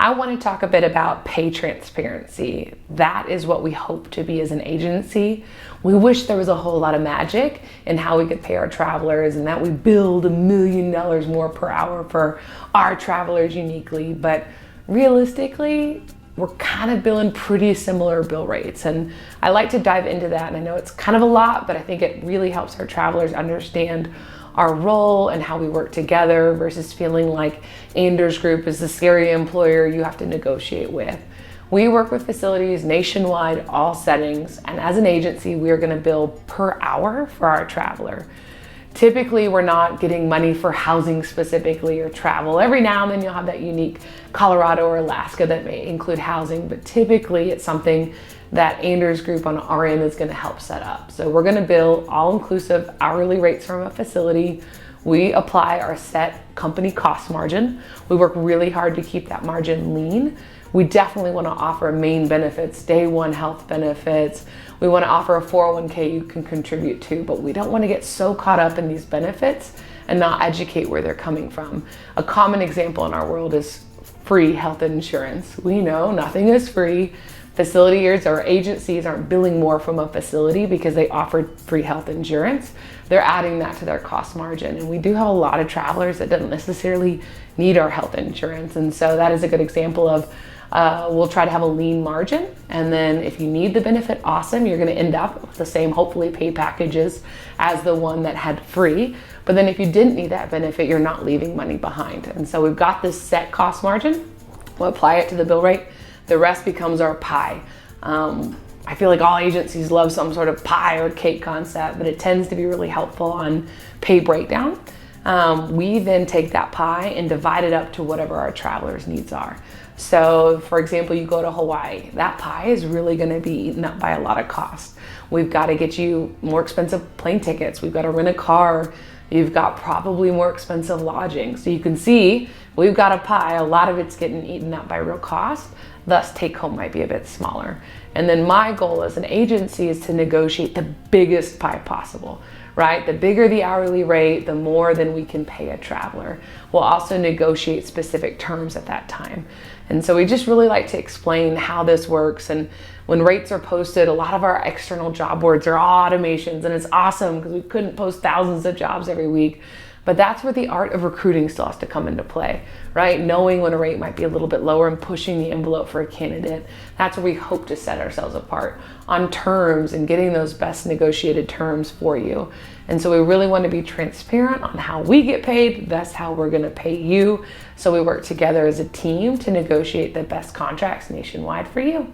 I want to talk a bit about pay transparency. That is what we hope to be as an agency. We wish there was a whole lot of magic in how we could pay our travelers and that we build $1 million more per hour for our travelers uniquely, but realistically, we're kind of billing pretty similar bill rates. And I like to dive into that. And I know it's kind of a lot, but I think it really helps our travelers understand our role and how we work together versus feeling like Anders Group is the scary employer you have to negotiate with. We work with facilities nationwide, all settings. And as an agency, we are going to bill per hour for our traveler. Typically, we're not getting money for housing specifically or travel. Every now and then you'll have that unique Colorado or Alaska that may include housing, but typically it's something that Anders Group on our end is going to help set up. So we're going to bill all-inclusive hourly rates from a facility. We apply our set company cost margin. We work really hard to keep that margin lean. We definitely want to offer main benefits, day one health benefits. We want to offer a 401k you can contribute to, but we don't want to get so caught up in these benefits and not educate where they're coming from. A common example in our world is free health insurance. We know nothing is free. Facilities or agencies aren't billing more from a facility because they offered free health insurance. They're adding that to their cost margin. And we do have a lot of travelers that don't necessarily need our health insurance. And so that is a good example of we'll try to have a lean margin. And then if you need the benefit, awesome. You're going to end up with the same, hopefully, pay packages as the one that had free. But then if you didn't need that benefit, you're not leaving money behind. And so we've got this set cost margin. We'll apply it to the bill rate. The rest becomes our pie. I feel like all agencies love some sort of pie or cake concept, but it tends to be really helpful on pay breakdown. We then take that pie and divide it up to whatever our travelers' needs are. So for example, you go to Hawaii, that pie is really gonna be eaten up by a lot of cost. We've got to get you more expensive plane tickets. We've got to rent a car. You've got probably more expensive lodging. So you can see we've got a pie, a lot of it's getting eaten up by real cost, thus take home might be a bit smaller. And then my goal as an agency is to negotiate the biggest pie possible, right? The bigger the hourly rate, the more than we can pay a traveler. We'll also negotiate specific terms at that time. And so we just really like to explain how this works. And when rates are posted, a lot of our external job boards are automations, and it's awesome because we couldn't post thousands of jobs every week. But that's where the art of recruiting still has to come into play, right? Knowing when a rate might be a little bit lower and pushing the envelope for a candidate. That's where we hope to set ourselves apart on terms and getting those best negotiated terms for you. And so we really want to be transparent on how we get paid. That's how we're going to pay you. So we work together as a team to negotiate the best contracts nationwide for you.